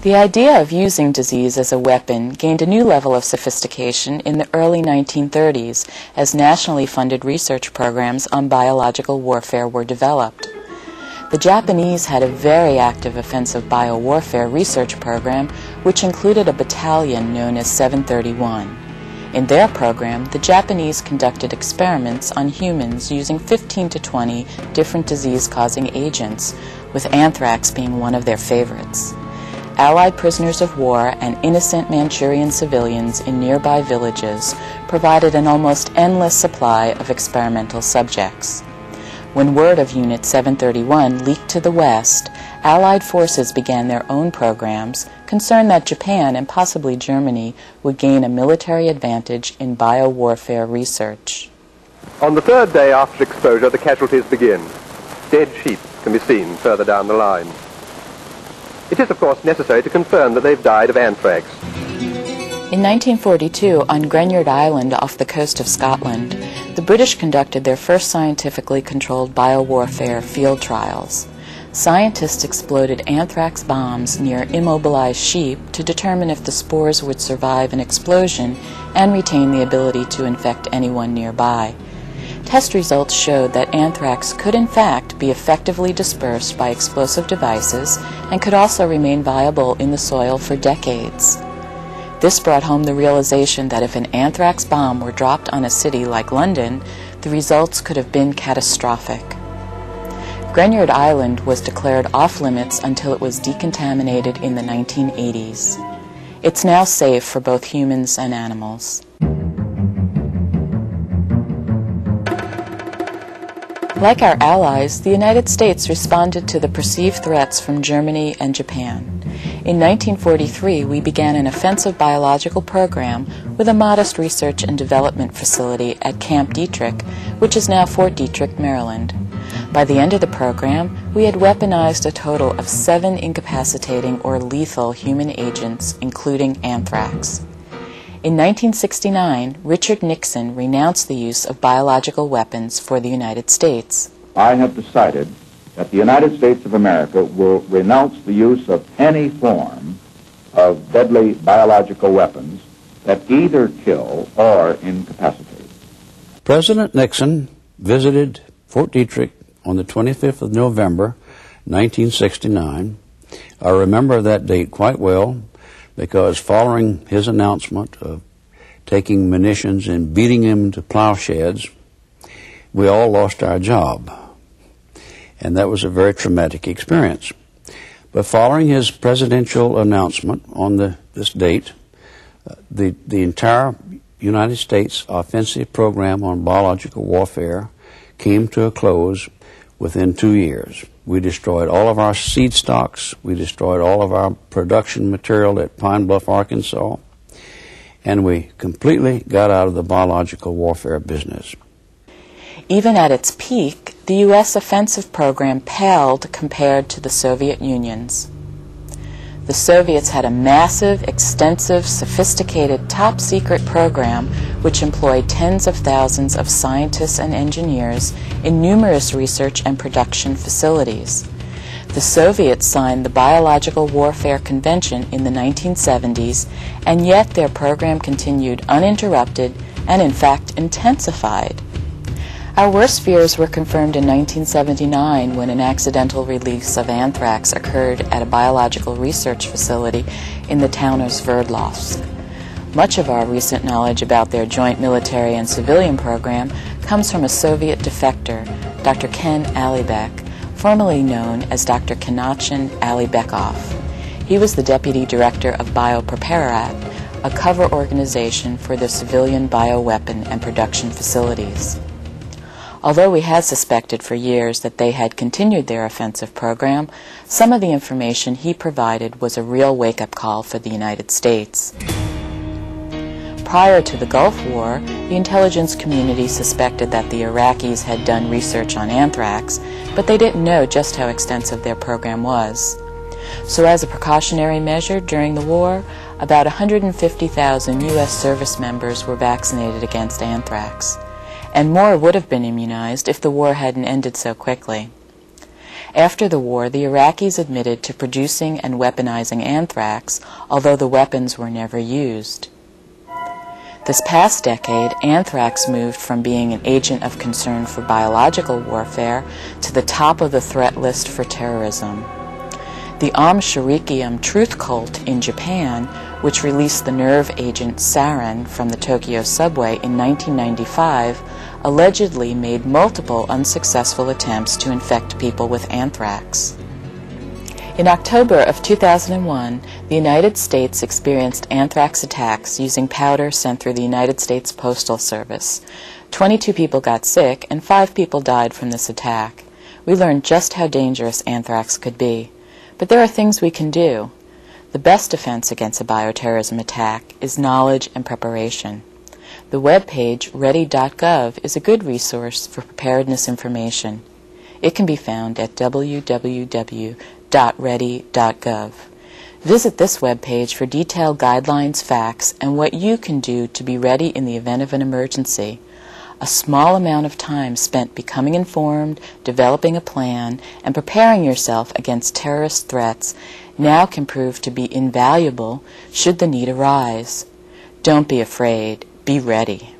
The idea of using disease as a weapon gained a new level of sophistication in the early 1930s as nationally funded research programs on biological warfare were developed. The Japanese had a very active offensive biowarfare research program which included a battalion known as 731. In their program, the Japanese conducted experiments on humans using 15 to 20 different disease-causing agents, with anthrax being one of their favorites. Allied prisoners of war and innocent Manchurian civilians in nearby villages provided an almost endless supply of experimental subjects. When word of Unit 731 leaked to the West, Allied forces began their own programs, concerned that Japan and possibly Germany would gain a military advantage in biowarfare research. On the third day after exposure, the casualties begin. Dead sheep can be seen further down the line. It is, of course, necessary to confirm that they've died of anthrax. In 1942, on Greenyard Island off the coast of Scotland, the British conducted their first scientifically controlled biowarfare field trials. Scientists exploded anthrax bombs near immobilized sheep to determine if the spores would survive an explosion and retain the ability to infect anyone nearby. Test results showed that anthrax could in fact be effectively dispersed by explosive devices and could also remain viable in the soil for decades. This brought home the realization that if an anthrax bomb were dropped on a city like London, the results could have been catastrophic. Greenyard Island was declared off-limits until it was decontaminated in the 1980s. It's now safe for both humans and animals. Like our allies, the United States responded to the perceived threats from Germany and Japan. In 1943, we began an offensive biological program with a modest research and development facility at Camp Detrick, which is now Fort Detrick, Maryland. By the end of the program, we had weaponized a total of 7 incapacitating or lethal human agents, including anthrax. In 1969, Richard Nixon renounced the use of biological weapons for the United States. I have decided that the United States of America will renounce the use of any form of deadly biological weapons that either kill or incapacitate. President Nixon visited Fort Detrick on the 25th of November, 1969. I remember that date quite well, because following his announcement of taking munitions and beating them to plowsheds, we all lost our job. And that was a very traumatic experience. But following his presidential announcement on this date, the entire United States offensive program on biological warfare came to a close within 2 years. We destroyed all of our seed stocks, we destroyed all of our production material at Pine Bluff, Arkansas, and we completely got out of the biological warfare business. Even at its peak, the U.S. offensive program paled compared to the Soviet Union's. The Soviets had a massive, extensive, sophisticated, top-secret program which employed tens of thousands of scientists and engineers in numerous research and production facilities. The Soviets signed the Biological Warfare Convention in the 1970s, and yet their program continued uninterrupted and, in fact, intensified. Our worst fears were confirmed in 1979 when an accidental release of anthrax occurred at a biological research facility in the town of Sverdlovsk. Much of our recent knowledge about their joint military and civilian program comes from a Soviet defector, Dr. Ken Alibek, formerly known as Dr. Kenachin Alibekov. He was the deputy director of Biopreparat, a cover organization for the civilian bioweapon and production facilities. Although we had suspected for years that they had continued their offensive program, some of the information he provided was a real wake-up call for the United States. Prior to the Gulf War, the intelligence community suspected that the Iraqis had done research on anthrax, but they didn't know just how extensive their program was. So as a precautionary measure during the war, about 150,000 U.S. service members were vaccinated against anthrax. And more would have been immunized if the war hadn't ended so quickly. After the war, the Iraqis admitted to producing and weaponizing anthrax, although the weapons were never used. This past decade, anthrax moved from being an agent of concern for biological warfare to the top of the threat list for terrorism. The Shurikium truth cult in Japan, which released the nerve agent sarin from the Tokyo subway in 1995, allegedly made multiple unsuccessful attempts to infect people with anthrax. In October of 2001, the United States experienced anthrax attacks using powder sent through the United States Postal Service. 22 people got sick and 5 people died from this attack. We learned just how dangerous anthrax could be. But there are things we can do. The best defense against a bioterrorism attack is knowledge and preparation. The webpage ready.gov is a good resource for preparedness information. It can be found at www.ready.gov. Visit this webpage for detailed guidelines, facts, and what you can do to be ready in the event of an emergency. A small amount of time spent becoming informed, developing a plan, and preparing yourself against terrorist threats now can prove to be invaluable should the need arise. Don't be afraid. Be ready.